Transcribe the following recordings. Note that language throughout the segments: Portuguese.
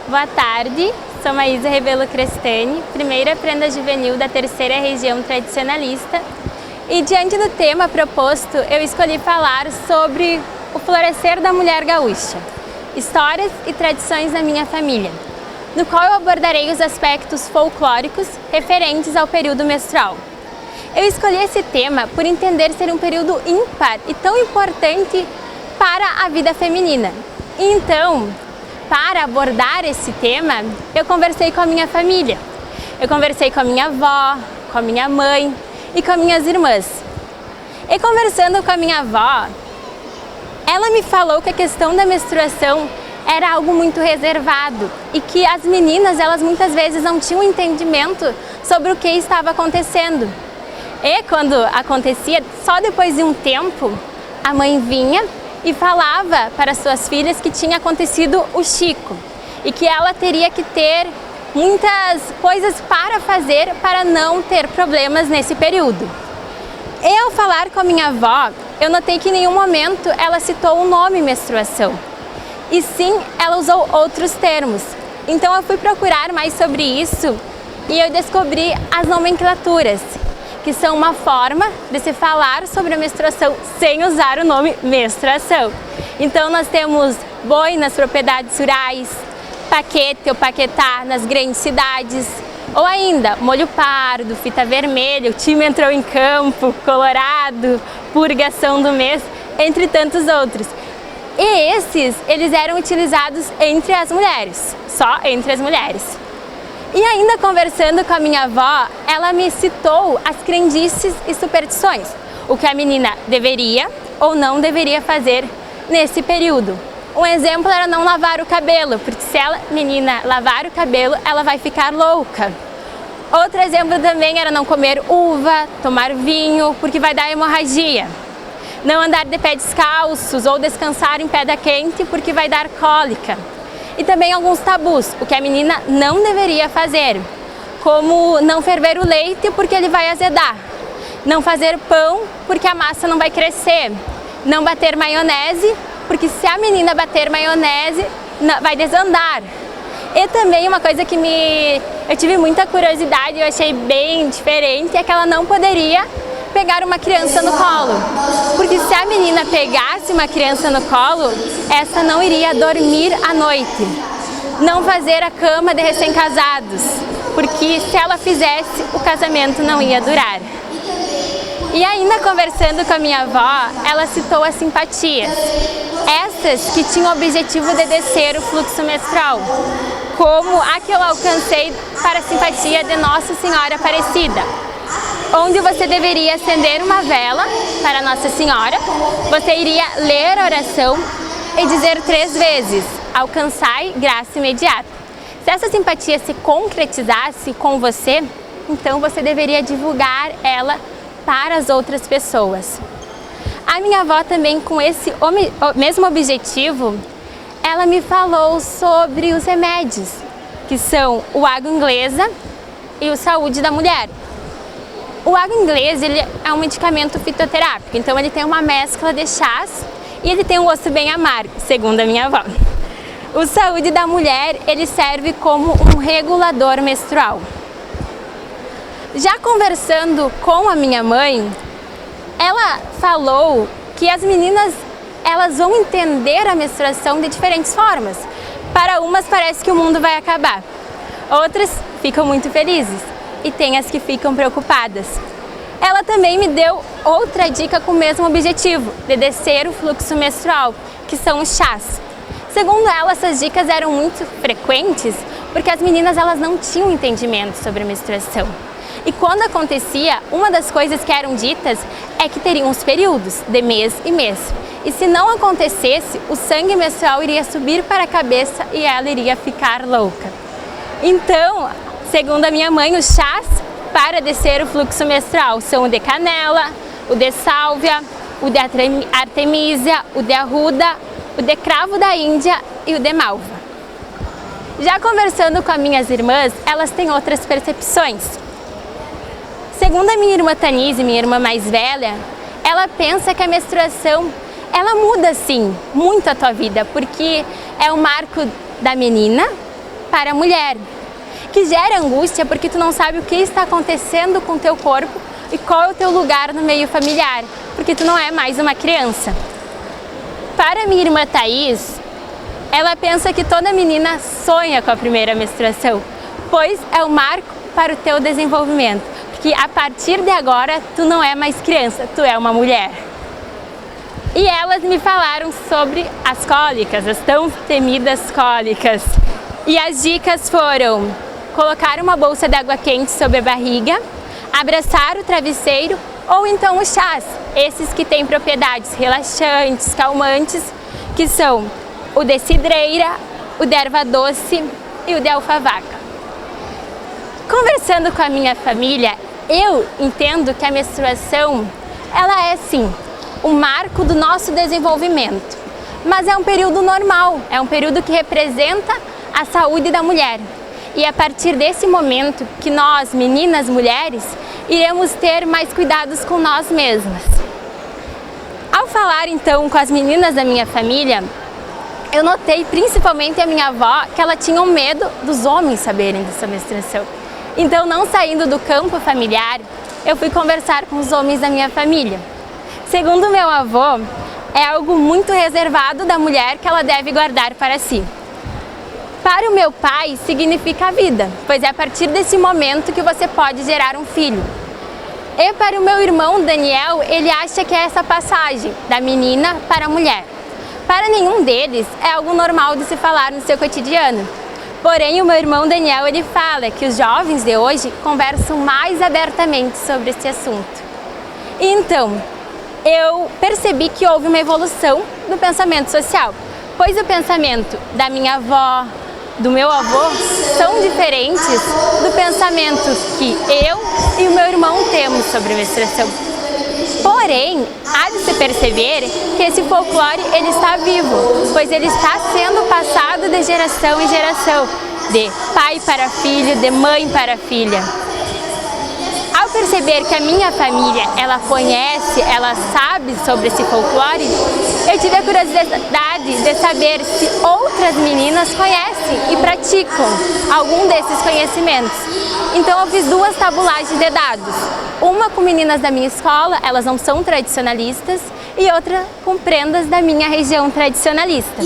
Boa tarde, sou Maísa Rebelo Crestani, primeira prenda juvenil da terceira região tradicionalista. E diante do tema proposto, eu escolhi falar sobre o florescer da mulher gaúcha, histórias e tradições da minha família, no qual eu abordarei os aspectos folclóricos referentes ao período menstrual. Eu escolhi esse tema por entender ser um período ímpar e tão importante para a vida feminina. Então, para abordar esse tema, eu conversei com a minha família. Eu conversei com a minha avó, com a minha mãe e com as minhas irmãs. E conversando com a minha avó, ela me falou que a questão da menstruação era algo muito reservado e que as meninas, elas muitas vezes não tinham entendimento sobre o que estava acontecendo. E quando acontecia, só depois de um tempo, a mãe vinha e falava para suas filhas que tinha acontecido o Chico e que ela teria que ter muitas coisas para fazer para não ter problemas nesse período. E ao falar com a minha avó, eu notei que em nenhum momento ela citou o nome menstruação, e sim ela usou outros termos. Então eu fui procurar mais sobre isso e eu descobri as nomenclaturas, que são uma forma de se falar sobre a menstruação sem usar o nome menstruação. Então nós temos boi nas propriedades rurais, paquete ou paquetá nas grandes cidades, ou ainda molho pardo, fita vermelha, o time entrou em campo, colorado, purgação do mês, entre tantos outros. E esses, eles eram utilizados entre as mulheres, só entre as mulheres. E ainda conversando com a minha avó, ela me citou as crendices e superstições, o que a menina deveria ou não deveria fazer nesse período. Um exemplo era não lavar o cabelo, porque se a menina lavar o cabelo, ela vai ficar louca. Outro exemplo também era não comer uva, tomar vinho, porque vai dar hemorragia. Não andar de pé descalços ou descansar em pedra quente, porque vai dar cólica. E também alguns tabus, o que a menina não deveria fazer, como não ferver o leite porque ele vai azedar, não fazer pão porque a massa não vai crescer, não bater maionese, porque se a menina bater maionese vai desandar. E também uma coisa que eu tive muita curiosidade, eu achei bem diferente, é que ela não poderia pegar uma criança no colo, porque se a menina pegasse uma criança no colo, essa não iria dormir à noite. Não fazer a cama de recém-casados, porque se ela fizesse, o casamento não ia durar. E ainda conversando com a minha avó, ela citou as simpatias, essas que tinham o objetivo de descer o fluxo menstrual, como a que eu alcancei para a simpatia de Nossa Senhora Aparecida, onde você deveria acender uma vela para Nossa Senhora, você iria ler a oração e dizer 3 vezes, alcançai graça imediata. Se essa simpatia se concretizasse com você, então você deveria divulgar ela para as outras pessoas. A minha avó também, com esse mesmo objetivo, ela me falou sobre os remédios, que são o água inglesa e o saúde da mulher. O água inglesa, ele é um medicamento fitoterápico, então ele tem uma mescla de chás e ele tem um gosto bem amargo, segundo a minha avó. O saúde da mulher, ele serve como um regulador menstrual. Já conversando com a minha mãe, ela falou que as meninas, elas vão entender a menstruação de diferentes formas. Para umas parece que o mundo vai acabar, outras ficam muito felizes e tem as que ficam preocupadas. Ela também me deu outra dica com o mesmo objetivo, de descer o fluxo menstrual, que são os chás. Segundo ela, essas dicas eram muito frequentes porque as meninas, elas não tinham entendimento sobre a menstruação. E quando acontecia, uma das coisas que eram ditas é que teriam os períodos de mês e mês. E se não acontecesse, o sangue menstrual iria subir para a cabeça e ela iria ficar louca. Então, segundo a minha mãe, os chás para descer o fluxo menstrual são o de canela, o de sálvia, o de artemisia, o de arruda, o de cravo da Índia e o de malva. Já conversando com as minhas irmãs, elas têm outras percepções. Segundo a minha irmã Tanise, minha irmã mais velha, ela pensa que a menstruação, ela muda sim, muito a tua vida, porque é o marco da menina, para a mulher, que gera angústia porque tu não sabe o que está acontecendo com o teu corpo e qual é o teu lugar no meio familiar, porque tu não é mais uma criança. Para minha irmã Thaís, ela pensa que toda menina sonha com a primeira menstruação, pois é o marco para o teu desenvolvimento, porque a partir de agora tu não é mais criança, tu é uma mulher. E elas me falaram sobre as cólicas, as tão temidas cólicas. E as dicas foram colocar uma bolsa de água quente sobre a barriga, abraçar o travesseiro ou então os chás, esses que têm propriedades relaxantes, calmantes, que são o de cidreira, o de erva doce e o de alfavaca. Conversando com a minha família, eu entendo que a menstruação, ela é sim o marco do nosso desenvolvimento, mas é um período normal, é um período que representa a saúde da mulher. E a partir desse momento que nós, meninas, mulheres, iremos ter mais cuidados com nós mesmas. Ao falar então com as meninas da minha família, eu notei, principalmente a minha avó, que ela tinha medo dos homens saberem dessa menstruação. Então, não saindo do campo familiar, eu fui conversar com os homens da minha família. Segundo meu avô, é algo muito reservado da mulher que ela deve guardar para si. Para o meu pai, significa a vida, pois é a partir desse momento que você pode gerar um filho. E para o meu irmão Daniel, ele acha que é essa passagem da menina para a mulher. Para nenhum deles é algo normal de se falar no seu cotidiano. Porém, o meu irmão Daniel, ele fala que os jovens de hoje conversam mais abertamente sobre esse assunto. Então, eu percebi que houve uma evolução do pensamento social, pois o pensamento da minha avó, do meu avô, são diferentes do pensamento que eu e o meu irmão temos sobre a menstruação. Porém, há de se perceber que esse folclore ele está vivo, pois ele está sendo passado de geração em geração, de pai para filho, de mãe para filha. Ao perceber que a minha família, ela conhece, ela sabe sobre esse folclore, eu tive a curiosidade de saber se outras meninas conhecem e praticam algum desses conhecimentos. Então eu fiz duas tabulagens de dados, uma com meninas da minha escola, elas não são tradicionalistas, e outra com prendas da minha região tradicionalista.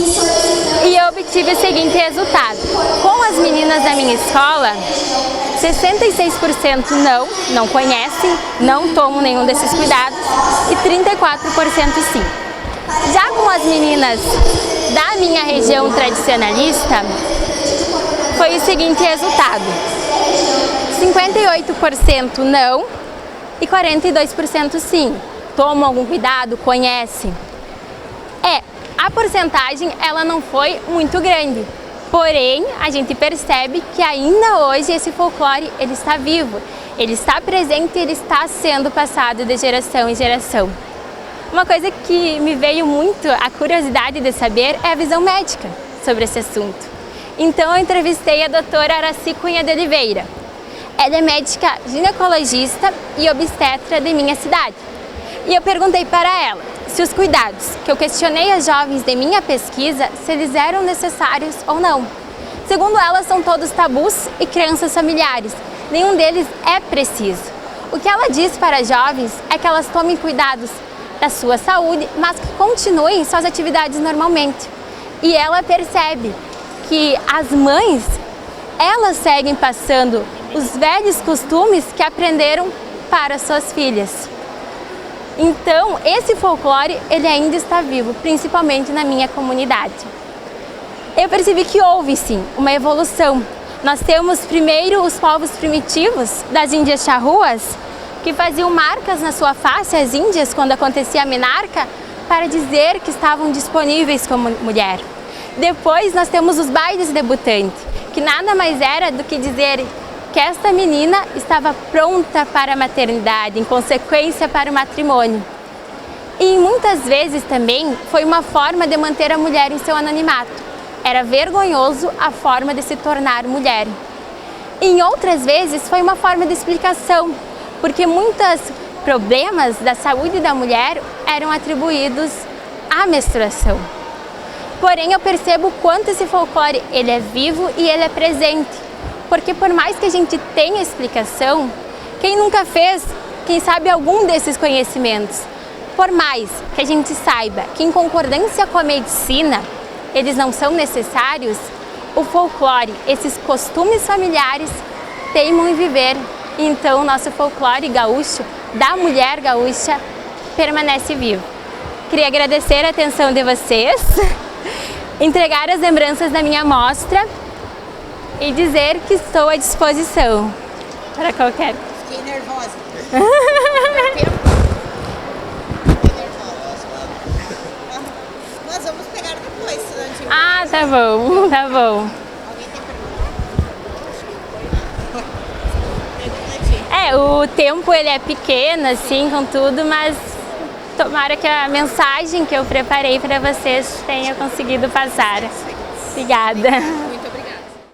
E eu obtive o seguinte resultado: com as meninas da minha escola, 66% não conhecem, não tomam nenhum desses cuidados, e 34% sim. Já com as meninas da minha região tradicionalista, foi o seguinte resultado: 58% não e 42% sim. Tomam algum cuidado, conhecem. A porcentagem ela não foi muito grande, porém a gente percebe que ainda hoje esse folclore ele está vivo, ele está presente, ele está sendo passado de geração em geração. Uma coisa que me veio muito a curiosidade de saber é a visão médica sobre esse assunto. Então eu entrevistei a doutora Araci Cunha de Oliveira. Ela é médica ginecologista e obstetra de minha cidade. E eu perguntei para ela se os cuidados que eu questionei as jovens de minha pesquisa, se eles eram necessários ou não. Segundo ela, são todos tabus e crenças familiares. Nenhum deles é preciso. O que ela diz para as jovens é que elas tomem cuidados da sua saúde, mas que continuem suas atividades normalmente. E ela percebe que as mães, elas seguem passando os velhos costumes que aprenderam para suas filhas. Então, esse folclore, ele ainda está vivo, principalmente na minha comunidade. Eu percebi que houve, sim, uma evolução. Nós temos primeiro os povos primitivos das Índias charruas, que faziam marcas na sua face, as índias, quando acontecia a menarca, para dizer que estavam disponíveis como mulher. Depois nós temos os bailes debutantes, que nada mais era do que dizer que esta menina estava pronta para a maternidade, em consequência para o matrimônio. E muitas vezes também foi uma forma de manter a mulher em seu anonimato. Era vergonhoso a forma de se tornar mulher. E em outras vezes foi uma forma de explicação, porque muitos problemas da saúde da mulher eram atribuídos à menstruação. Porém, eu percebo o quanto esse folclore ele é vivo e ele é presente. Porque por mais que a gente tenha explicação, quem nunca fez, quem sabe algum desses conhecimentos, por mais que a gente saiba que em concordância com a medicina eles não são necessários, o folclore, esses costumes familiares teimam em viver. Então o nosso folclore gaúcho, da mulher gaúcha, permanece vivo. Queria agradecer a atenção de vocês, entregar as lembranças da minha mostra e dizer que estou à disposição para qualquer... Fiquei nervosa. Nós vamos pegar depois, se não tiver. Ah, tá bom, tá bom. Alguém tem pergunta? O tempo ele é pequeno, assim, com tudo, mas tomara que a mensagem que eu preparei para vocês tenha conseguido passar. Obrigada.